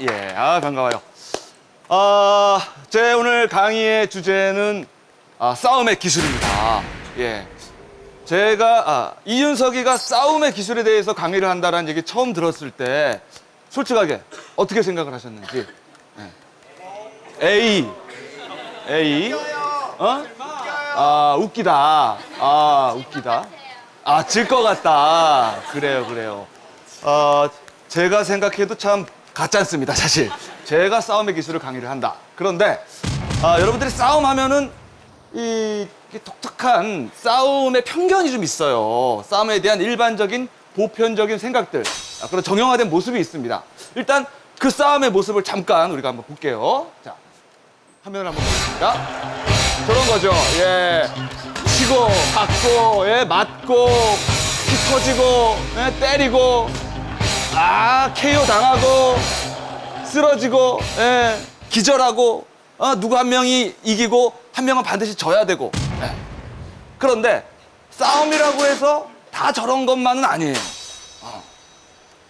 예, 반가워요. 제 오늘 강의의 주제는 싸움의 기술입니다. 예. 제가 이윤석이가 싸움의 기술에 대해서 강의를 한다는 얘기 처음 들었을 때 솔직하게 어떻게 생각을 하셨는지. 예. A. 웃기다. 웃기다. 질 것 같다. 그래요. 제가 생각해도 참 같지 않습니다, 사실. 제가 싸움의 기술을 강의를 한다. 그런데 여러분들이 싸움하면은 이 독특한 싸움의 편견이 좀 있어요. 싸움에 대한 일반적인 보편적인 생각들, 그런 정형화된 모습이 있습니다. 일단 그 싸움의 모습을 잠깐 우리가 한번 볼게요. 자, 화면을 한번 보겠습니다. 저런 거죠. 예, 치고 받고, 예, 맞고, 피 터지고, 예, 때리고, KO 당하고, 쓰러지고, 예, 기절하고, 누구 한 명이 이기고 한 명은 반드시 져야 되고. 예. 그런데 싸움이라고 해서 다 저런 것만은 아니에요.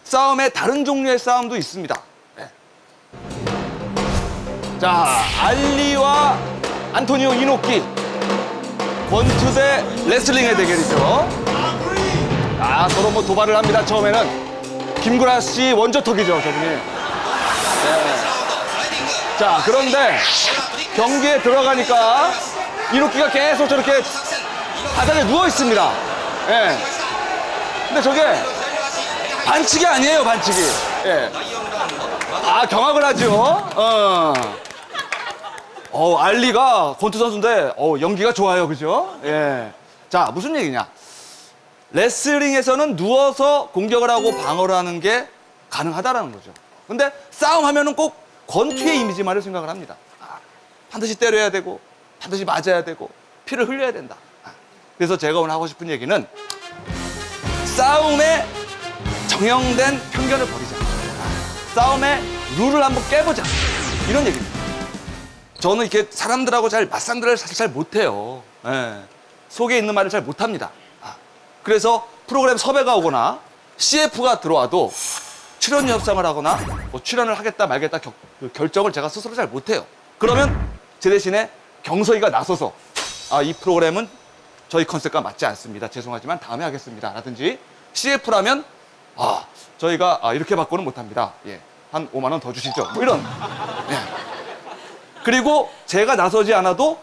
싸움에 다른 종류의 싸움도 있습니다. 예. 자, 알리와 안토니오 이노키, 권투 대 레슬링의 대결이죠. 서로 뭐 도발을 합니다. 처음에는 김구라 씨 원조턱이죠, 저분이. 네. 자, 그런데 경기에 들어가니까 이노키가 계속 저렇게 바닥에 누워 있습니다. 예. 근데 저게 반칙이 아니에요, 반칙이. 예. 경악을 하죠. 알리가 권투 선수인데 연기가 좋아요, 그죠? 예. 자, 무슨 얘기냐? 레슬링에서는 누워서 공격을 하고 방어를 하는 게 가능하다라는 거죠. 근데 싸움하면은 꼭 권투의 이미지만을 생각을 합니다. 반드시 때려야 되고, 반드시 맞아야 되고, 피를 흘려야 된다. 그래서 제가 오늘 하고 싶은 얘기는 싸움의 정형된 편견을 버리자. 싸움의 룰을 한번 깨보자. 이런 얘기입니다. 저는 이렇게 사람들하고 맞상대를 사실 잘 못해요. 예. 속에 있는 말을 잘 못합니다. 그래서 프로그램 섭외가 오거나 CF가 들어와도 출연 협상을 하거나 뭐 출연을 하겠다 말겠다 결정을 제가 스스로 잘 못해요. 그러면 제 대신에 경서이가 나서서 이 프로그램은 저희 컨셉과 맞지 않습니다. 죄송하지만 다음에 하겠습니다. 라든지 CF라면 저희가 이렇게 바꾸는 못합니다. 예. 한 5만 원 더 주시죠. 뭐 이런. 예. 그리고 제가 나서지 않아도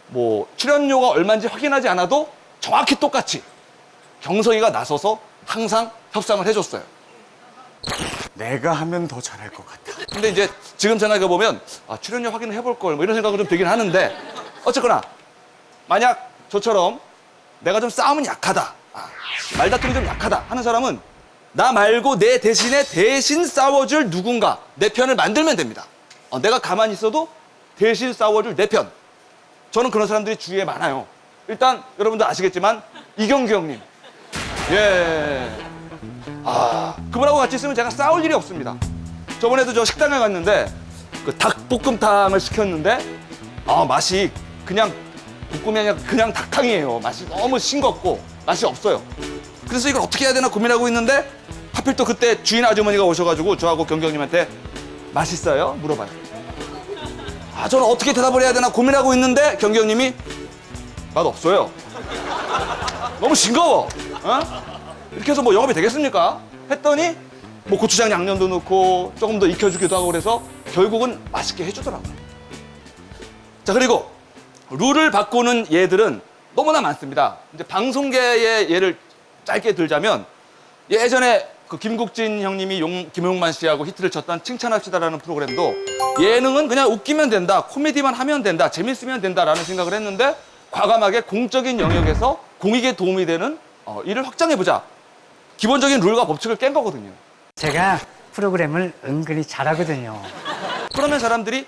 뭐 출연료가 얼마인지 확인하지 않아도 정확히 똑같이 경서이가 나서서 항상 협상을 해줬어요. 내가 하면 더 잘할 것 같아. 근데 이제 지금 생각해보면 출연료 확인을 해볼 걸 뭐 이런 생각은 좀 들긴 하는데 어쨌거나 만약 저처럼 내가 좀 싸움은 약하다, 말다툼이 좀 약하다 하는 사람은 나 말고 내 대신에 대신 싸워줄 누군가 내 편을 만들면 됩니다. 내가 가만히 있어도 대신 싸워줄 내 편. 저는 그런 사람들이 주위에 많아요. 일단 여러분들 아시겠지만 이경규 형님. 예. 그분하고 같이 있으면 제가 싸울 일이 없습니다. 저번에도 저 식당에 갔는데 그 닭볶음탕을 시켰는데 맛이 그냥 볶음이 아니라 그냥 닭탕이에요. 맛이 너무 싱겁고 맛이 없어요. 그래서 이걸 어떻게 해야 되나 고민하고 있는데 하필 또 그때 주인 아주머니가 오셔가지고 저하고 경규 형님한테 맛있어요? 물어봐요. 저는 어떻게 대답을 해야 되나 고민하고 있는데 경규 형님이 맛없어요. 너무 싱거워. 이렇게 해서 뭐 영업이 되겠습니까? 했더니 뭐 고추장 양념도 넣고 조금 더 익혀주기도 하고 그래서 결국은 맛있게 해주더라고요. 자, 그리고 룰을 바꾸는 예들은 너무나 많습니다. 이제 방송계의 예를 짧게 들자면 예전에 그 김국진 형님이 김용만 씨하고 히트를 쳤던 칭찬합시다라는 프로그램도 예능은 그냥 웃기면 된다, 코미디만 하면 된다, 재밌으면 된다라는 생각을 했는데 과감하게 공적인 영역에서 공익에 도움이 되는 일을 확장해보자. 기본적인 룰과 법칙을 깬 거거든요. 제가 프로그램을 은근히 잘하거든요. 그러면 사람들이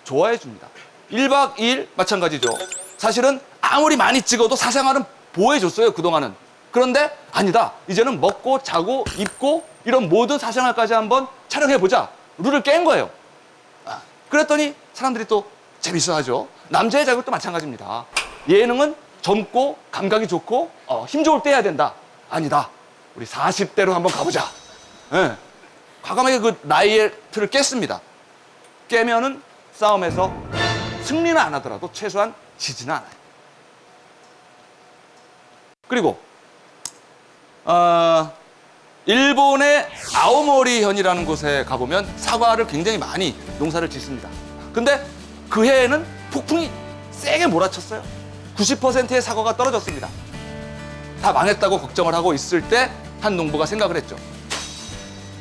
좋아해 줍니다. 1박 2일 마찬가지죠. 사실은 아무리 많이 찍어도 사생활은 보호해줬어요, 그동안은. 그런데 아니다. 이제는 먹고 자고 입고 이런 모든 사생활까지 한번 촬영해보자. 룰을 깬 거예요. 그랬더니 사람들이 또 재밌어하죠. 남자의 자극도 마찬가지입니다. 예능은 젊고 감각이 좋고 힘 좋을 때 해야 된다. 아니다. 우리 40대로 한번 가보자. 예. 과감하게 그 나이에 틀을 깼습니다. 깨면은 싸움에서 승리는 안 하더라도 최소한 지지는 않아요. 그리고 일본의 아오모리현이라는 곳에 가보면 사과를 굉장히 많이 농사를 짓습니다. 근데 그 해에는 폭풍이 세게 몰아쳤어요. 90%의 사과가 떨어졌습니다. 다 망했다고 걱정을 하고 있을 때 한 농부가 생각을 했죠.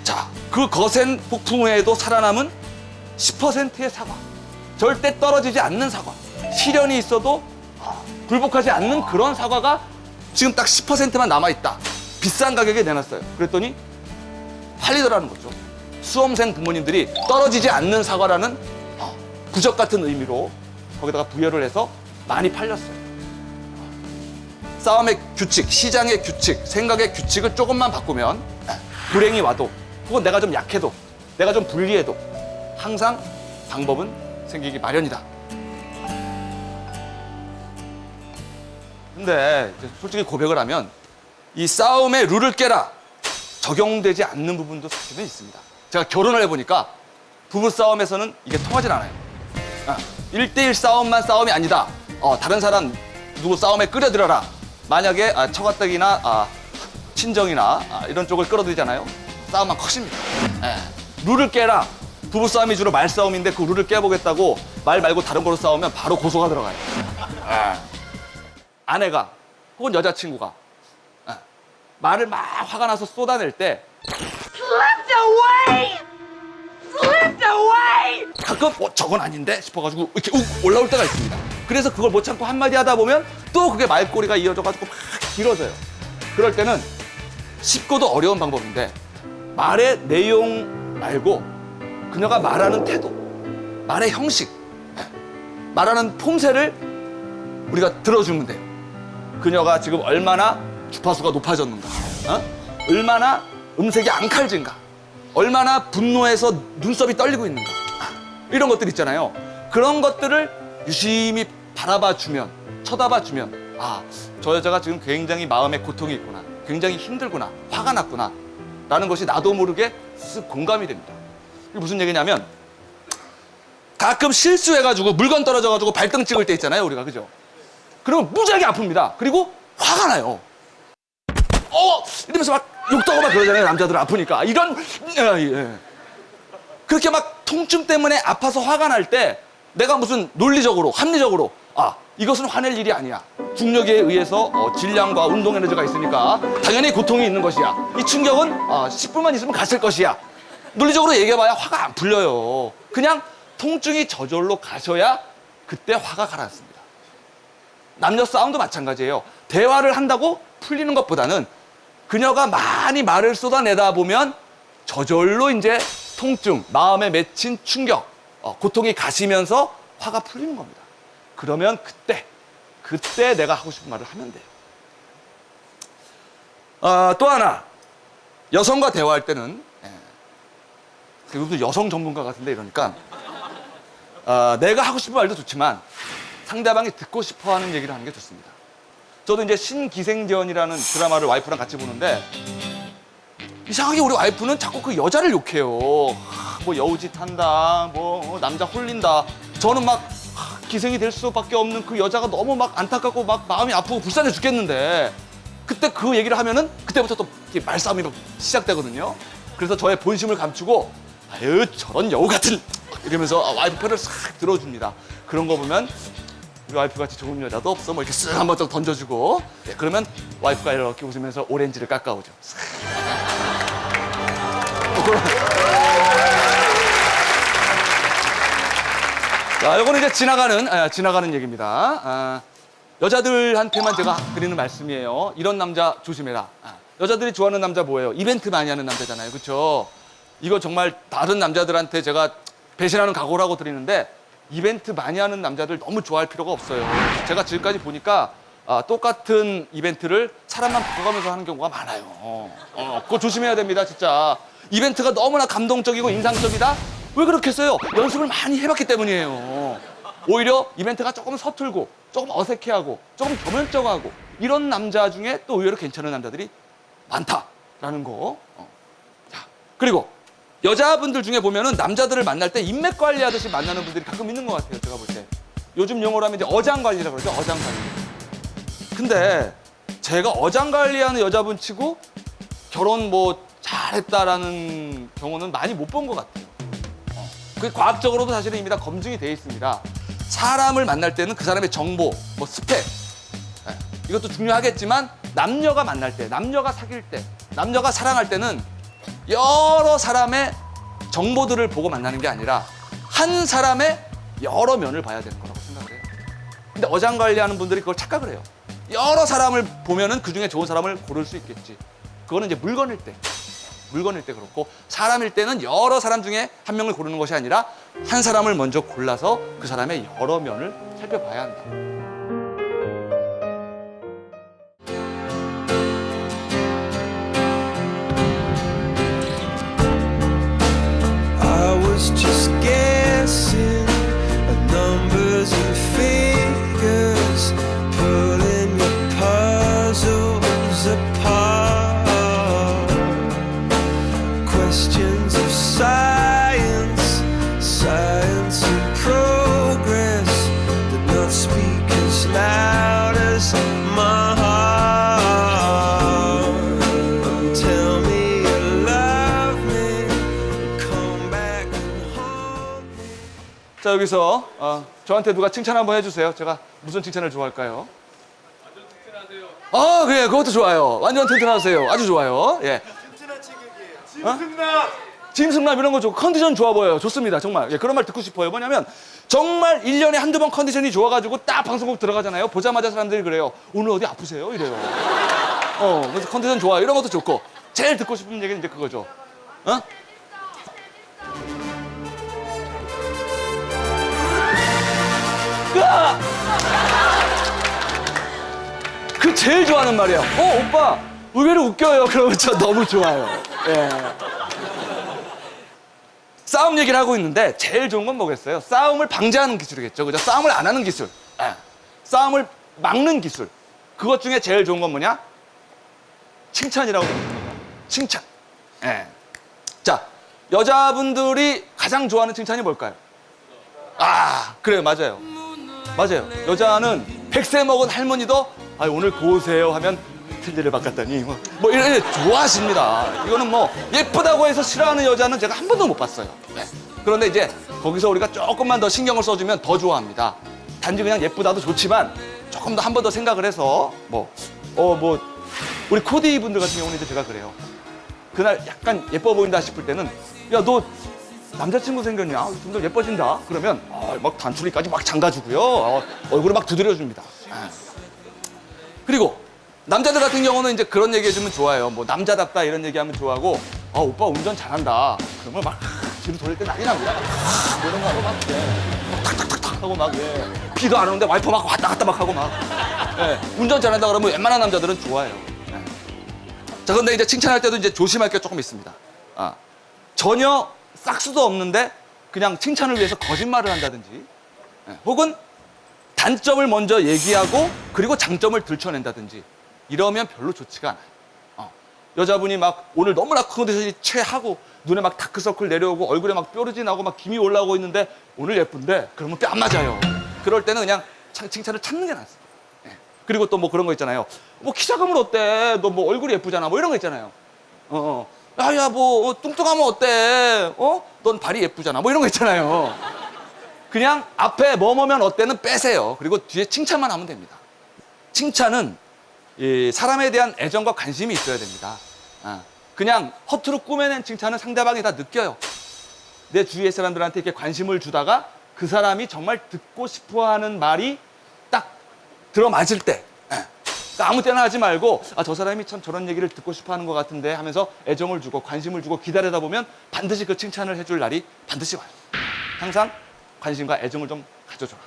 자, 그 거센 폭풍에도 살아남은 10%의 사과, 절대 떨어지지 않는 사과, 시련이 있어도 굴복하지 않는 그런 사과가 지금 딱 10%만 남아있다. 비싼 가격에 내놨어요. 그랬더니 팔리더라는 거죠. 수험생 부모님들이 떨어지지 않는 사과라는 부적 같은 의미로 거기다가 부여를 해서 많이 팔렸어요. 싸움의 규칙, 시장의 규칙, 생각의 규칙을 조금만 바꾸면 불행이 와도 혹은 내가 좀 약해도 내가 좀 불리해도 항상 방법은 생기기 마련이다. 근데 이제 솔직히 고백을 하면 이 싸움의 룰을 깨라 적용되지 않는 부분도 사실은 있습니다. 제가 결혼을 해보니까 부부싸움에서는 이게 통하진 않아요. 1대1 싸움만 싸움이 아니다. 다른 사람 누구 싸움에 끌어들여라. 만약에 처가댁이나 친정이나 이런 쪽을 끌어들이잖아요. 싸움만 커집니다. 룰을 깨라. 부부싸움이 주로 말싸움인데 그 룰을 깨보겠다고 말 말고 다른 걸로 싸우면 바로 고소가 들어가요. 아내가 혹은 여자친구가 말을 막 화가 나서 쏟아낼 때 가끔 저건 아닌데 싶어가지고 이렇게 욱 올라올 때가 있습니다. 그래서 그걸 못 참고 한마디 하다 보면 또 그게 말꼬리가 이어져가지고 막 길어져요. 그럴 때는 쉽고도 어려운 방법인데 말의 내용 말고 그녀가 말하는 태도, 말의 형식, 말하는 폼새를 우리가 들어주면 돼요. 그녀가 지금 얼마나 주파수가 높아졌는가, 얼마나 음색이 앙칼진가, 얼마나 분노해서 눈썹이 떨리고 있는가, 이런 것들 있잖아요. 그런 것들을 유심히 바라봐주면, 쳐다봐주면 저 여자가 지금 굉장히 마음에 고통이 있구나, 굉장히 힘들구나, 화가 났구나 라는 것이 나도 모르게 쓱 공감이 됩니다. 이게 무슨 얘기냐면 가끔 실수해가지고 물건 떨어져가지고 발등 찍을 때 있잖아요, 우리가. 그죠? 그러면 무지하게 아픕니다. 그리고 화가 나요. 이러면서 막 욕도 하고 막 그러잖아요, 남자들은 아프니까. 그렇게 막 통증 때문에 아파서 화가 날 때 내가 무슨 논리적으로, 합리적으로 이것은 화낼 일이 아니야. 중력에 의해서 질량과 운동 에너지가 있으니까 당연히 고통이 있는 것이야. 이 충격은 10분만 있으면 갔을 것이야. 논리적으로 얘기해봐야 화가 안 풀려요. 그냥 통증이 저절로 가셔야 그때 화가 가라앉습니다. 남녀 싸움도 마찬가지예요. 대화를 한다고 풀리는 것보다는 그녀가 많이 말을 쏟아내다 보면 저절로 이제 통증, 마음에 맺힌 충격, 고통이 가시면서 화가 풀리는 겁니다. 그러면 그때 내가 하고 싶은 말을 하면 돼요. 또 하나, 여성과 대화할 때는 무슨 여성 전문가 같은데 이러니까 내가 하고 싶은 말도 좋지만 상대방이 듣고 싶어하는 얘기를 하는 게 좋습니다. 저도 이제 신기생전이라는 드라마를 와이프랑 같이 보는데 이상하게 우리 와이프는 자꾸 그 여자를 욕해요. 뭐 여우짓 한다, 뭐 남자 홀린다. 저는 막 기생이 될 수밖에 없는 그 여자가 너무 막 안타깝고 막 마음이 아프고 불쌍해 죽겠는데 그때 그 얘기를 하면은 그때부터 또 말싸움이 시작되거든요. 그래서 저의 본심을 감추고 아유 저런 여우 같은 이러면서 와이프 편을 싹 들어줍니다. 그런 거 보면 우리 와이프 같이 좋은 여자도 없어 뭐 이렇게 쓱 한번 좀 던져주고 그러면 와이프가 이렇게 웃으면서 오렌지를 깎아오죠. 자, 요거는 이제 지나가는 얘기입니다. 여자들한테만 제가 드리는 말씀이에요. 이런 남자 조심해라. 여자들이 좋아하는 남자 뭐예요? 이벤트 많이 하는 남자잖아요. 그렇죠? 이거 정말 다른 남자들한테 제가 배신하는 각오를 하고 드리는데 이벤트 많이 하는 남자들 너무 좋아할 필요가 없어요. 제가 지금까지 보니까 똑같은 이벤트를 사람만 바꿔가면서 하는 경우가 많아요. 그거 조심해야 됩니다, 진짜. 이벤트가 너무나 감동적이고 인상적이다? 왜 그렇겠어요? 연습을 많이 해봤기 때문이에요. 오히려 이벤트가 조금 서툴고 조금 어색해하고 조금 겸연쩍하고 이런 남자 중에 또 의외로 괜찮은 남자들이 많다라는 거. 자, 그리고 여자분들 중에 보면은 남자들을 만날 때 인맥 관리하듯이 만나는 분들이 가끔 있는 것 같아요. 제가 볼 때. 요즘 용어로 하면 이제 어장 관리라고 그러죠. 어장 관리. 근데 제가 어장 관리하는 여자분 치고 결혼 뭐 잘했다라는 경우는 많이 못 본 것 같아요. 그게 과학적으로도 사실은 이미 다 검증이 돼 있습니다. 사람을 만날 때는 그 사람의 정보, 뭐 스펙, 이것도 중요하겠지만 남녀가 만날 때, 남녀가 사귈 때, 남녀가 사랑할 때는 여러 사람의 정보들을 보고 만나는 게 아니라 한 사람의 여러 면을 봐야 되는 거라고 생각을 해요. 근데 어장 관리하는 분들이 그걸 착각을 해요. 여러 사람을 보면은 그 중에 좋은 사람을 고를 수 있겠지. 그거는 이제 물건일 때 그렇고, 사람일 때는 여러 사람 중에 한 명을 고르는 것이 아니라 한 사람을 먼저 골라서 그 사람의 여러 면을 살펴봐야 한다. I was just guessing at numbers and figures, pulling your puzzles apart. Questions of science, science and progress did not speak as loud as my heart. Tell me you love me, come back and haunt me. 자, 여기서 저한테 누가 칭찬 한번 해주세요. 제가 무슨 칭찬을 좋아할까요? 완전 튼튼하세요. 아, 그래, 그것도 좋아요. 완전 튼튼하세요. 아주 좋아요. 예. 튼튼한 체격이에요. 짐승남. 짐승남 이런 거 좋고 컨디션 좋아 보여요. 좋습니다. 정말. 예, 그런 말 듣고 싶어요. 뭐냐면 정말 1년에 한두 번 컨디션이 좋아가지고 딱 방송국 들어가잖아요. 보자마자 사람들이 그래요. 오늘 어디 아프세요? 이래요. 그래서 컨디션 좋아. 이런 것도 좋고. 제일 듣고 싶은 얘기는 이제 그거죠. 어? 으아! 그 제일 좋아하는 말이야. 오빠 의외로 웃겨요. 그러면 저 너무 좋아요. 예. 싸움 얘기를 하고 있는데 제일 좋은 건 뭐겠어요? 싸움을 방지하는 기술이겠죠. 그죠? 싸움을 안 하는 기술. 예. 싸움을 막는 기술. 그것 중에 제일 좋은 건 뭐냐? 칭찬이라고 합니다. 칭찬. 예. 자, 여자분들이 가장 좋아하는 칭찬이 뭘까요? 아, 그래요. 맞아요. 맞아요. 여자는 100세 먹은 할머니도 오늘 고우세요 하면 틀니를 바꿨다니 뭐 이런 좋아하십니다. 이거는 뭐 예쁘다고 해서 싫어하는 여자는 제가 한 번도 못 봤어요. 네. 그런데 이제 거기서 우리가 조금만 더 신경을 써주면 더 좋아합니다. 단지 그냥 예쁘다도 좋지만 조금 더 한 번 더 생각을 해서 우리 코디 분들 같은 경우는 이제 제가 그래요. 그날 약간 예뻐 보인다 싶을 때는 야, 너 남자친구 생겼냐? 좀 더 예뻐진다. 그러면 막 단추리까지 막 잠가주고요. 얼굴을 막 두드려줍니다. 그리고 남자들 같은 경우는 이제 그런 얘기 해주면 좋아요. 뭐 남자답다 이런 얘기하면 좋아하고, 오빠 운전 잘한다. 그러면 막 뒤로 돌릴 때 난리 납니다. 이런 거 하고 막 탁탁탁탁 하고 막 비도 안 오는데 와이퍼 막 왔다 갔다 막 하고 막 운전 잘한다 그러면 웬만한 남자들은 좋아해요. 자, 근데 이제 칭찬할 때도 이제 조심할 게 조금 있습니다. 전혀 싹수도 없는데 그냥 칭찬을 위해서 거짓말을 한다든지, 혹은 단점을 먼저 얘기하고 그리고 장점을 들춰낸다든지 이러면 별로 좋지가 않아요. 여자분이 막 오늘 너무나 컨디션이 최하고 눈에 막 다크서클 내려오고 얼굴에 막 뾰루지 나고 막 김이 올라오고 있는데 오늘 예쁜데 그러면 뼈 안 맞아요. 그럴 때는 그냥 칭찬을 참는 게 낫습니다. 그리고 또 뭐 그런 거 있잖아요. 뭐 키 작으면 어때? 너 뭐 얼굴이 예쁘잖아. 뭐 이런 거 있잖아요. 야, 뭐 뚱뚱하면 어때? 넌 발이 예쁘잖아. 뭐 이런 거 있잖아요. 그냥 앞에 뭐뭐면 어때는 빼세요. 그리고 뒤에 칭찬만 하면 됩니다. 칭찬은 이 사람에 대한 애정과 관심이 있어야 됩니다. 그냥 허투루 꾸며낸 칭찬은 상대방이 다 느껴요. 내 주위의 사람들한테 이렇게 관심을 주다가 그 사람이 정말 듣고 싶어하는 말이 딱 들어맞을 때, 그러니까 아무 때나 하지 말고 저 사람이 참 저런 얘기를 듣고 싶어하는 것 같은데 하면서 애정을 주고 관심을 주고 기다리다 보면 반드시 그 칭찬을 해줄 날이 반드시 와요. 항상 관심과 애정을 좀 가져줘라.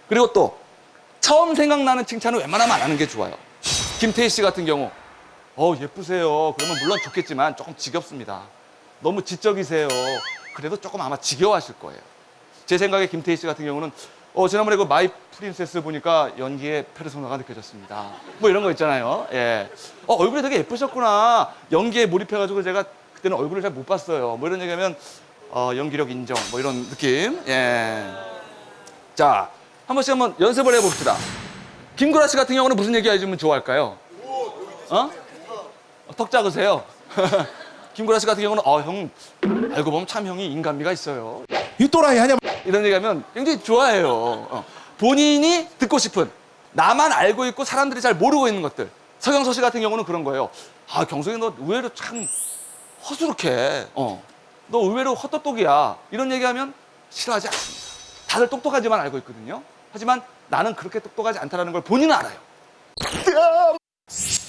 그리고 또 처음 생각나는 칭찬은 웬만하면 안 하는 게 좋아요. 김태희 씨 같은 경우 예쁘세요. 그러면 물론 좋겠지만 조금 지겹습니다. 너무 지적이세요. 그래도 조금 아마 지겨워하실 거예요. 제 생각에 김태희 씨 같은 경우는 지난번에 그 마이 프린세스 보니까 연기의 페르소나가 느껴졌습니다. 뭐 이런 거 있잖아요. 예. 얼굴이 되게 예쁘셨구나. 연기에 몰입해가지고 제가 그때 그때는 얼굴을 잘 못 봤어요. 뭐 이런 얘기하면 연기력 인정 뭐 이런 느낌. 예. 자, 한 번씩 한번 연습을 해봅시다. 김구라 씨 같은 경우는 무슨 얘기 해주면 좋아할까요? 턱 작으세요? 김구라 씨 같은 경우는 형 알고 보면 참 형이 인간미가 있어요. 이 또라이 하냐? 이런 얘기하면 굉장히 좋아해요. 본인이 듣고 싶은 나만 알고 있고 사람들이 잘 모르고 있는 것들. 서경서 씨 같은 경우는 그런 거예요. 경석이 너 의외로 참 허술해. 너 의외로 헛똑똑이야. 이런 얘기하면 싫어하지 않습니다. 다들 똑똑하지만 알고 있거든요. 하지만 나는 그렇게 똑똑하지 않다는 걸 본인은 알아요.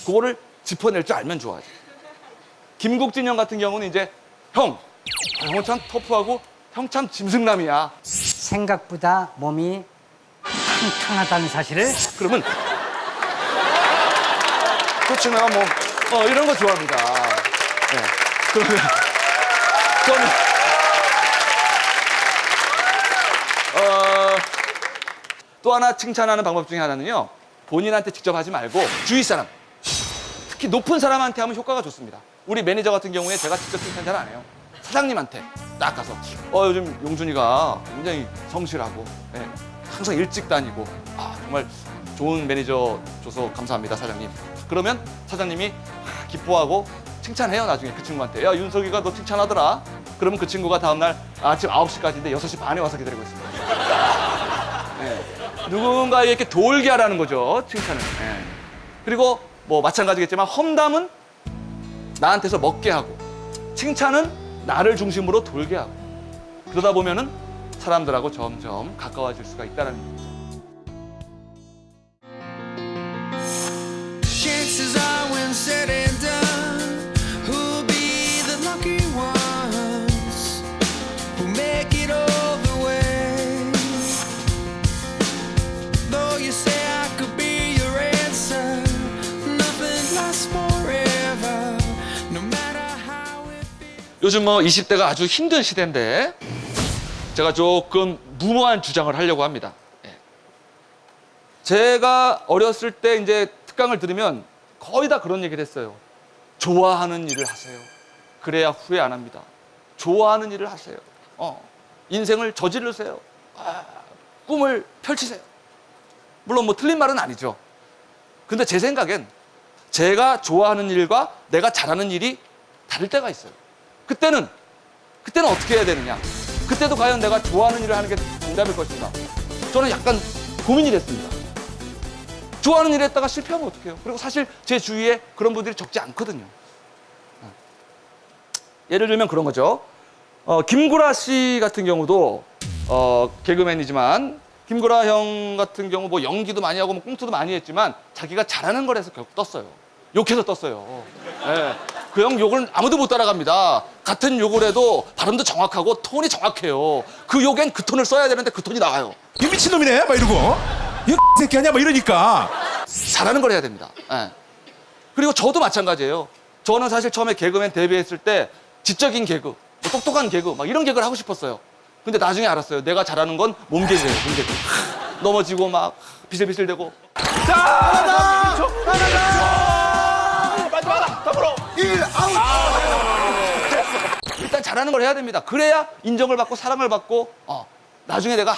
그거를 짚어낼 줄 알면 좋아하지. 김국진 형 같은 경우는 이제 형은 참 터프하고 형 참 짐승남이야. 생각보다 몸이 튼튼하다는 사실을 그러면 그렇죠. 내가 뭐 이런 거 좋아합니다. 네. 그러면 저는 또 하나 칭찬하는 방법 중에 하나는요. 본인한테 직접 하지 말고 주위 사람, 특히 높은 사람한테 하면 효과가 좋습니다. 우리 매니저 같은 경우에 제가 직접 칭찬 잘 안 해요. 사장님한테 딱 가서 요즘 용준이가 굉장히 성실하고 항상 일찍 다니고 정말 좋은 매니저 줘서 감사합니다 사장님. 그러면 사장님이 기뻐하고 칭찬해요. 나중에 그 친구한테 야 윤석이가 너 칭찬하더라. 그러면 그 친구가 다음날 아침 9시까지인데 6시 반에 와서 기다리고 있습니다. 누군가에 이렇게 돌게 하라는 거죠, 칭찬은. 그리고 뭐 마찬가지겠지만 험담은 나한테서 먹게 하고 칭찬은 나를 중심으로 돌게 하고 그러다 보면은 사람들하고 점점 가까워질 수가 있다는 거죠. Chances are when said and done, who'll be the lucky ones who make it all the way? Though you say I could be your answer, nothing lasts forever, no matter how it feels. 요즘 뭐 20대가 아주 힘든 시대인데 제가 조금 무모한 주장을 하려고 합니다. 제가 어렸을 때 이제 특강을 들으면 거의 다 그런 얘기를 했어요. 좋아하는 일을 하세요. 그래야 후회 안 합니다. 좋아하는 일을 하세요. 인생을 저지르세요. 꿈을 펼치세요. 물론 뭐 틀린 말은 아니죠. 근데 제 생각엔 제가 좋아하는 일과 내가 잘하는 일이 다를 때가 있어요. 그때는 어떻게 해야 되느냐? 그때도 과연 내가 좋아하는 일을 하는 게 정답일 것인가? 저는 약간 고민이 됐습니다. 좋아하는 일을 했다가 실패하면 어떡해요? 그리고 사실 제 주위에 그런 분들이 적지 않거든요. 예를 들면 그런 거죠. 김구라 씨 같은 경우도 개그맨이지만 김구라 형 같은 경우 뭐 연기도 많이 하고 뭐 꽁트도 많이 했지만 자기가 잘하는 걸 해서 결국 떴어요. 욕해서 떴어요. 그 형 욕을 아무도 못 따라갑니다. 같은 욕을 해도 발음도 정확하고 톤이 정확해요. 그 욕엔 그 톤을 써야 되는데 그 톤이 나와요. 이 미친놈이네? 막 이러고. 이 새끼 아니야? 막 이러니까. 잘하는 걸 해야 됩니다. 그리고 저도 마찬가지예요. 저는 사실 처음에 개그맨 데뷔했을 때 지적인 개그, 뭐 똑똑한 개그, 막 이런 개그를 하고 싶었어요. 근데 나중에 알았어요. 내가 잘하는 건 몸개그예요, 몸개그. 넘어지고 막 비슬비슬대고. 일단 잘하는 걸 해야 됩니다. 그래야 인정을 받고 사랑을 받고 나중에 내가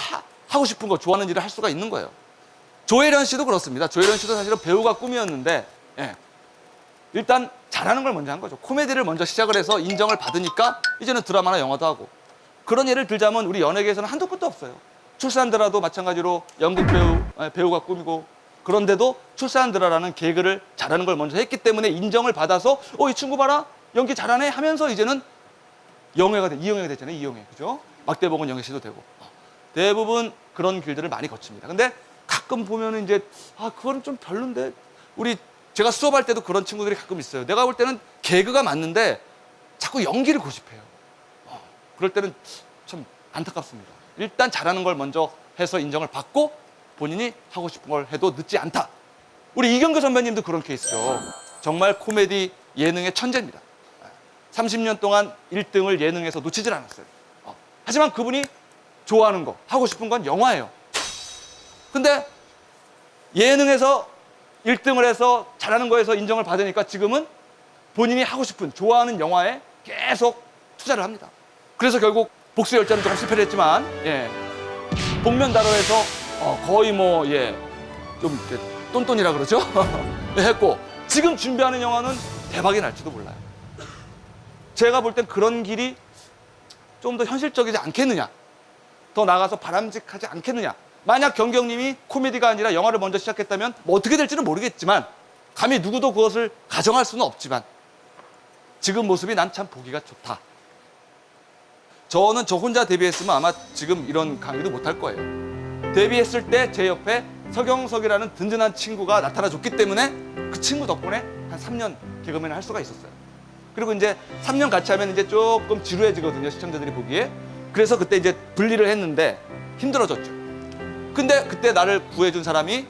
하고 싶은 거 좋아하는 일을 할 수가 있는 거예요. 조혜련 씨도 그렇습니다. 조혜련 씨도 사실은 배우가 꿈이었는데 일단 잘하는 걸 먼저 한 거죠. 코미디를 먼저 시작을 해서 인정을 받으니까 이제는 드라마나 영화도 하고. 그런 예를 들자면 우리 연예계에서는 한도 끝도 없어요. 출산드라도 마찬가지로 연극 배우가 꿈이고 그런데도 출산드라라는 개그를 잘하는 걸 먼저 했기 때문에 인정을 받아서 이 친구 봐라 연기 잘하네 하면서 이제는 이영애가 됐잖아요. 이영애, 그죠? 막대복은 영애 씨도 되고 대부분 그런 길들을 많이 거칩니다. 근데 가끔 보면은 이제 그거는 좀 별론데 제가 수업할 때도 그런 친구들이 가끔 있어요. 내가 볼 때는 개그가 맞는데 자꾸 연기를 고집해요. 그럴 때는 참 안타깝습니다. 일단 잘하는 걸 먼저 해서 인정을 받고 본인이 하고 싶은 걸 해도 늦지 않다. 우리 이경규 선배님도 그런 케이스죠. 정말 코미디 예능의 천재입니다. 30년 동안 1등을 예능에서 놓치질 않았어요. 하지만 그분이 좋아하는 거, 하고 싶은 건 영화예요. 근데 예능에서 1등을 해서 잘하는 거에서 인정을 받으니까 지금은 본인이 하고 싶은, 좋아하는 영화에 계속 투자를 합니다. 그래서 결국 복수 열차는 조금 실패를 했지만, 예. 복면다로에서 거의 뭐, 예. 좀 이렇게 똔똔이라 그러죠? 했고, 지금 준비하는 영화는 대박이 날지도 몰라요. 제가 볼 땐 그런 길이 좀 더 현실적이지 않겠느냐. 더 나아가서 바람직하지 않겠느냐. 만약 경경님이 코미디가 아니라 영화를 먼저 시작했다면 뭐 어떻게 될지는 모르겠지만 감히 누구도 그것을 가정할 수는 없지만 지금 모습이 난 참 보기가 좋다. 저는 저 혼자 데뷔했으면 아마 지금 이런 강의도 못할 거예요. 데뷔했을 때 제 옆에 서경석이라는 든든한 친구가 나타나줬기 때문에 그 친구 덕분에 한 3년 개그맨을 할 수가 있었어요. 그리고 이제 3년 같이 하면 이제 조금 지루해지거든요, 시청자들이 보기에. 그래서 그때 이제 분리를 했는데 힘들어졌죠. 근데 그때 나를 구해준 사람이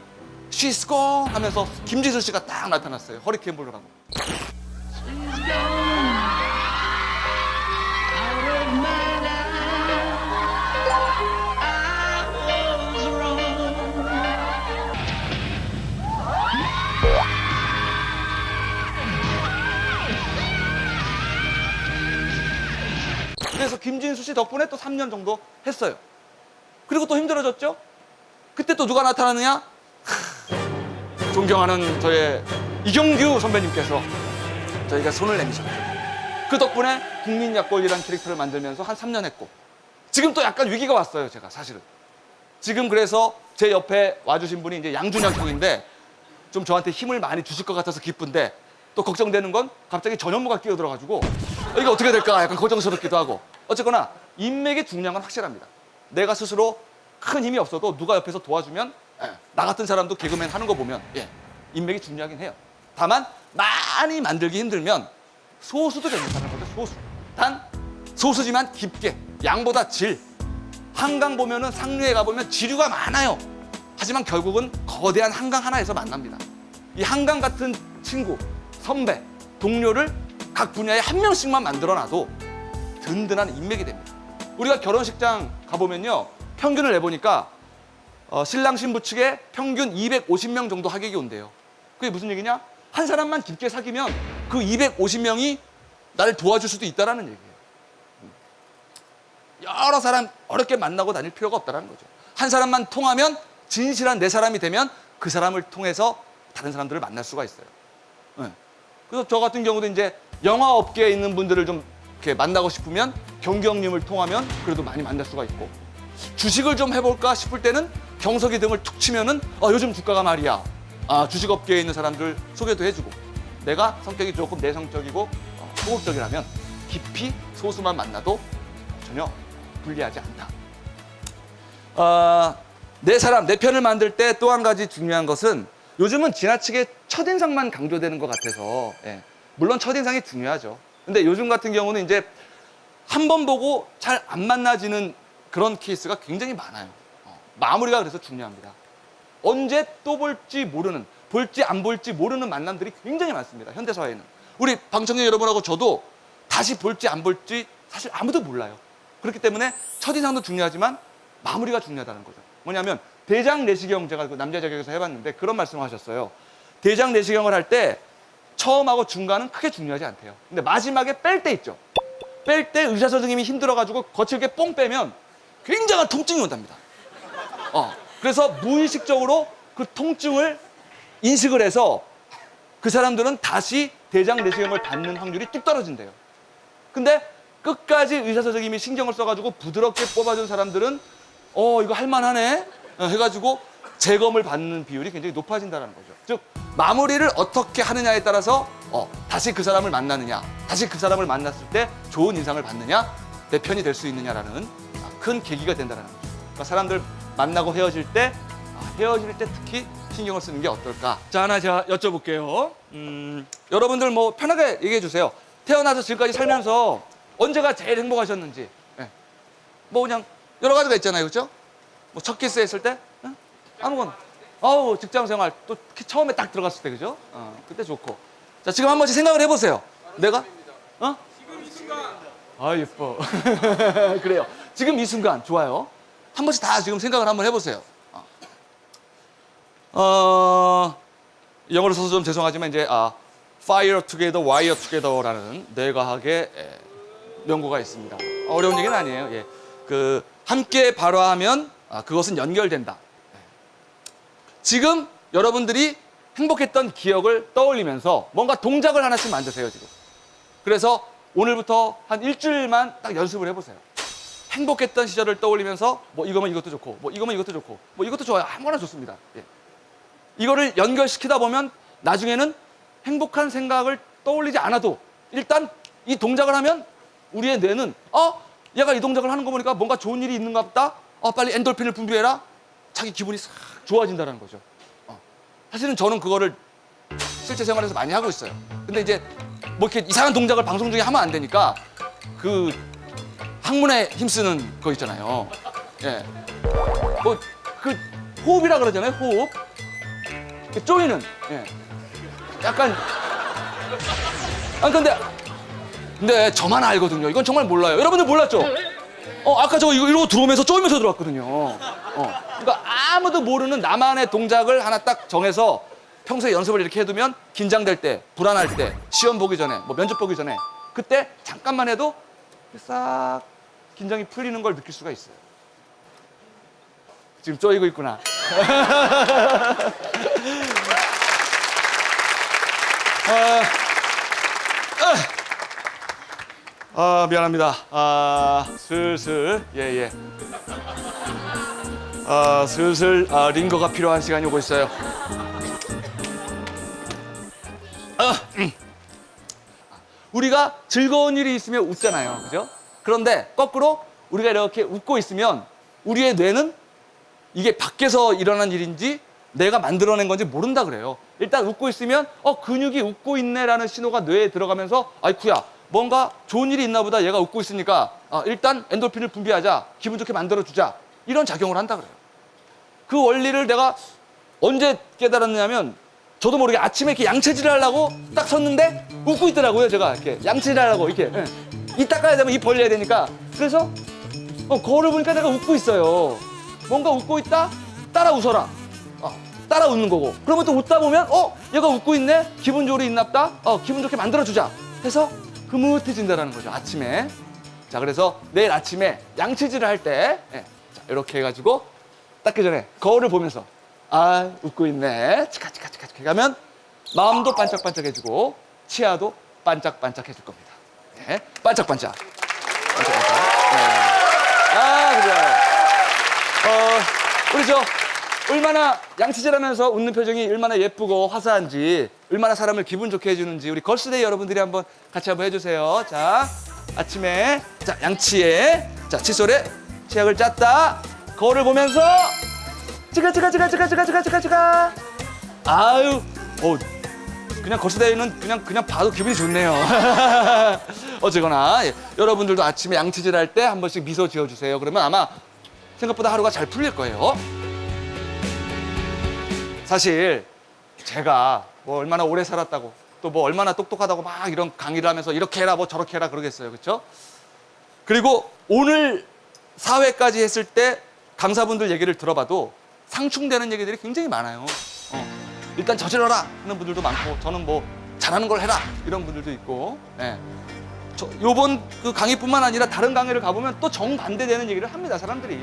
She's gone 하면서 김지수 씨가 딱 나타났어요. 허리케인 불러라고. 그래서 김진수 씨 덕분에 또 3년 정도 했어요. 그리고 또 힘들어졌죠? 그때 또 누가 나타나느냐? 존경하는 저의 이경규 선배님께서 저희가 손을 내미셨죠. 그 덕분에 국민약골이라는 캐릭터를 만들면서 한 3년 했고 지금 또 약간 위기가 왔어요, 제가 사실은. 지금 그래서 제 옆에 와주신 분이 이제 양준혁 형인데 좀 저한테 힘을 많이 주실 것 같아서 기쁜데 또 걱정되는 건 갑자기 전현무가 끼어들어가지고 이게 어떻게 될까 약간 걱정스럽기도 하고 어쨌거나 인맥이 중요한 건 확실합니다. 내가 스스로 큰 힘이 없어도 누가 옆에서 도와주면 나 같은 사람도 개그맨 하는 거 보면 인맥이 중요하긴 해요. 다만 많이 만들기 힘들면 소수도 괜찮다는 거죠. 소수. 단 소수지만 깊게 양보다 질. 한강 보면은 상류에 가보면 지류가 많아요. 하지만 결국은 거대한 한강 하나에서 만납니다. 이 한강 같은 친구, 선배, 동료를 각 분야에 한 명씩만 만들어놔도 든든한 인맥이 됩니다. 우리가 결혼식장 가보면요. 평균을 내보니까 신랑 신부 측에 평균 250명 정도 하객이 온대요. 그게 무슨 얘기냐? 한 사람만 깊게 사귀면 그 250명이 나를 도와줄 수도 있다는 얘기예요. 여러 사람 어렵게 만나고 다닐 필요가 없다는 거죠. 한 사람만 통하면 진실한 내 사람이 되면 그 사람을 통해서 다른 사람들을 만날 수가 있어요. 그래서 저 같은 경우도 이제 영화 업계에 있는 분들을 좀 이렇게 만나고 싶으면 경경님을 통하면 그래도 많이 만날 수가 있고 주식을 좀 해볼까 싶을 때는 경석이 등을 툭 치면은 요즘 주가가 말이야. 주식 업계에 있는 사람들 소개도 해주고 내가 성격이 조금 내성적이고 소극적이라면 깊이 소수만 만나도 전혀 불리하지 않다. 내 사람, 내 편을 만들 때 또 한 가지 중요한 것은 요즘은 지나치게 첫인상만 강조되는 것 같아서 물론 첫인상이 중요하죠. 근데 요즘 같은 경우는 이제 한 번 보고 잘 안 만나지는 그런 케이스가 굉장히 많아요. 마무리가 그래서 중요합니다. 언제 또 볼지 모르는, 볼지 안 볼지 모르는 만남들이 굉장히 많습니다. 현대사회에는. 우리 방청객 여러분하고 저도 다시 볼지 안 볼지 사실 아무도 몰라요. 그렇기 때문에 첫인상도 중요하지만 마무리가 중요하다는 거죠. 뭐냐면 대장 내시경 제가 그 남자 자격에서 해봤는데 그런 말씀을 하셨어요. 대장 내시경을 할 때 처음하고 중간은 크게 중요하지 않대요. 근데 마지막에 뺄 때 있죠. 뺄 때 의사 선생님이 힘들어가지고 거칠게 뽕 빼면 굉장한 통증이 온답니다. 그래서 무의식적으로 그 통증을 인식을 해서 그 사람들은 다시 대장 내시경을 받는 확률이 뚝 떨어진대요. 근데 끝까지 의사 선생님이 신경을 써가지고 부드럽게 뽑아준 사람들은 이거 할만하네 해가지고 재검을 받는 비율이 굉장히 높아진다는 거죠. 즉 마무리를 어떻게 하느냐에 따라서 다시 그 사람을 만나느냐, 다시 그 사람을 만났을 때 좋은 인상을 받느냐, 내 편이 될 수 있느냐라는 큰 계기가 된다는 거죠. 그러니까 사람들 만나고 헤어질 때 특히 신경을 쓰는 게 어떨까? 자, 하나 제가 여쭤볼게요. 여러분들 뭐 편하게 얘기해 주세요. 태어나서 지금까지 살면서 언제가 제일 행복하셨는지. 뭐 그냥 여러 가지가 있잖아요, 그렇죠? 뭐 첫 키스 했을 때, 아무거나. 직장 생활 또 처음에 딱 들어갔을 때, 그죠? 그때 좋고. 자, 지금 한 번씩 생각을 해보세요. 내가? 지금 이 순간. 예뻐. 그래요. 지금 이 순간 좋아요. 한 번씩 다 지금 생각을 한번 해보세요. 영어를 써서 좀 죄송하지만 이제 Fire Together, Wire Together라는 뇌과학의 명고가 있습니다. 어려운 얘기는 아니에요. 예. 그 함께 발화하면 그것은 연결된다. 지금 여러분들이 행복했던 기억을 떠올리면서 뭔가 동작을 하나씩 만드세요, 지금. 그래서 오늘부터 한 일주일만 딱 연습을 해보세요. 행복했던 시절을 떠올리면서 뭐 이거면 이것도 좋고, 뭐 이거면 이것도 좋고, 뭐 이것도 좋아요. 아무거나 좋습니다. 예. 이거를 연결시키다 보면 나중에는 행복한 생각을 떠올리지 않아도 일단 이 동작을 하면 우리의 뇌는 얘가 이 동작을 하는 거 보니까 뭔가 좋은 일이 있는가 보다. 빨리 엔돌핀을 분비해라. 자기 기분이 싹 좋아진다는 거죠. 사실은 저는 그거를 실제 생활에서 많이 하고 있어요. 근데 이제 뭐 이렇게 이상한 동작을 방송 중에 하면 안 되니까 그 학문에 힘쓰는 거 있잖아요. 예. 뭐 그 호흡이라 그러잖아요. 호흡. 쪼이는. 예. 약간. 근데 저만 알거든요. 이건 정말 몰라요. 여러분들 몰랐죠? 아까 저 이러고 들어오면서 쪼이면서 들어왔거든요. 그러니까 아무도 모르는 나만의 동작을 하나 딱 정해서 평소에 연습을 이렇게 해두면 긴장될 때, 불안할 때, 시험 보기 전에, 뭐 면접 보기 전에 그때 잠깐만 해도 싹 긴장이 풀리는 걸 느낄 수가 있어요. 지금 쪼이고 있구나. 미안합니다. 슬슬, 예. 슬슬 링거가 필요한 시간이 오고 있어요. 우리가 즐거운 일이 있으면 웃잖아요. 그죠? 그런데 거꾸로 우리가 이렇게 웃고 있으면 우리의 뇌는 이게 밖에서 일어난 일인지 내가 만들어낸 건지 모른다 그래요. 일단 웃고 있으면 근육이 웃고 있네라는 신호가 뇌에 들어가면서 아이쿠야 뭔가 좋은 일이 있나 보다. 얘가 웃고 있으니까 일단 엔돌핀을 분비하자. 기분 좋게 만들어주자. 이런 작용을 한다 그래요. 그 원리를 내가 언제 깨달았냐면 저도 모르게 아침에 이렇게 양치질을 하려고 딱 섰는데 웃고 있더라고요. 제가 이렇게 양치질을 하려고 이렇게 입 닦아야 되면 입 벌려야 되니까. 그래서 거울을 보니까 내가 웃고 있어요. 뭔가 웃고 있다? 따라 웃어라. 따라 웃는 거고. 그러면 또 웃다 보면 얘가 웃고 있네? 기분 좋으리 있나보다? 기분 좋게 만들어주자 해서 흐뭇해진다는 거죠. 아침에. 자, 그래서 내일 아침에 양치질을 할 때 자, 이렇게 해가지고 닦기 전에 거울을 보면서 웃고 있네. 치카치카치카 하면 마음도 반짝반짝해지고 치아도 반짝반짝해질 겁니다. 네, 반짝반짝. 반짝반짝. 네. 그죠. 우리 얼마나 양치질하면서 웃는 표정이 얼마나 예쁘고 화사한지, 얼마나 사람을 기분 좋게 해주는지 우리 걸스데이 여러분들이 같이 한번 해주세요. 자, 아침에 자 양치에 자 칫솔에 치약을 짰다. 거울을 보면서 치가. 그냥 걸스데이는 그냥 봐도 기분이 좋네요. 어쨌거나 여러분들도 아침에 양치질할 때 한 번씩 미소 지어주세요. 그러면 아마 생각보다 하루가 잘 풀릴 거예요. 사실 제가 뭐 얼마나 오래 살았다고 또 뭐 얼마나 똑똑하다고 막 이런 강의를 하면서 이렇게 해라 뭐 저렇게 해라 그러겠어요. 그렇죠? 그리고 오늘 사회까지 했을 때 강사분들 얘기를 들어봐도 상충되는 얘기들이 굉장히 많아요. 일단 저질러라 하는 분들도 많고 저는 뭐 잘하는 걸 해라 이런 분들도 있고. 요번 그 강의뿐만 아니라 다른 강의를 가보면 또 정반대되는 얘기를 합니다. 사람들이.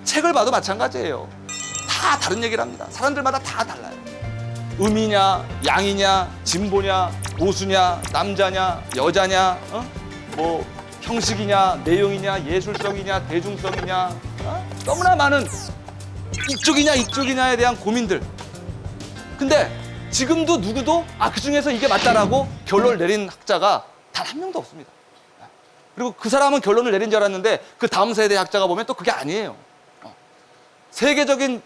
책을 봐도 마찬가지예요. 다 다른 얘기를 합니다. 사람들마다 다 달라요. 음이냐, 양이냐, 진보냐, 보수냐, 남자냐, 여자냐, 뭐 형식이냐, 내용이냐, 예술성이냐, 대중성이냐, 너무나 많은 이쪽이냐에 대한 고민들. 근데 지금도 누구도 그 중에서 이게 맞다라고 결론을 내린 학자가 단 한 명도 없습니다. 그리고 그 사람은 결론을 내린 줄 알았는데 그 다음 세대 학자가 보면 또 그게 아니에요. 세계적인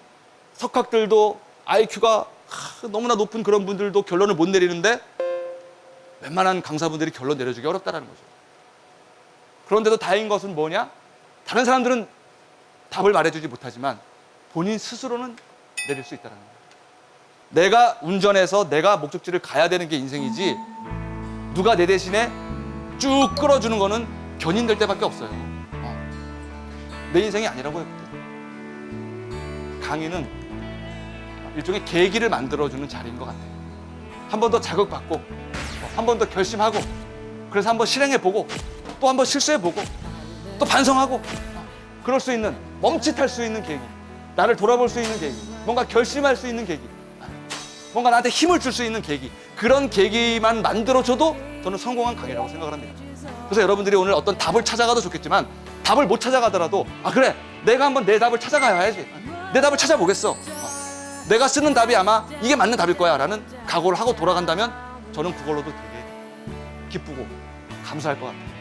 석학들도 IQ가 너무나 높은 그런 분들도 결론을 못 내리는데 웬만한 강사분들이 결론 내려주기 어렵다는 거죠. 그런데도 다행인 것은 뭐냐? 다른 사람들은 답을 말해주지 못하지만 본인 스스로는 내릴 수 있다는 거예요. 내가 운전해서 내가 목적지를 가야 되는 게 인생이지 누가 내 대신에 쭉 끌어주는 거는 견인될 때밖에 없어요. 내 인생이 아니라고 했거든. 강의는 일종의 계기를 만들어주는 자리인 것 같아요. 한 번 더 자극받고 한 번 더 결심하고 그래서 한 번 실행해보고 또 한 번 실수해보고 또 반성하고 그럴 수 있는 멈칫할 수 있는 계기 나를 돌아볼 수 있는 계기 뭔가 결심할 수 있는 계기 뭔가 나한테 힘을 줄 수 있는 계기 그런 계기만 만들어줘도 저는 성공한 강의라고 생각을 합니다. 그래서 여러분들이 오늘 어떤 답을 찾아가도 좋겠지만 답을 못 찾아가더라도 아 그래 내가 한번 내 답을 찾아가야지 내 답을 찾아보겠어 내가 쓰는 답이 아마 이게 맞는 답일 거야 라는 각오를 하고 돌아간다면 저는 그걸로도 되게 기쁘고 감사할 것 같아요.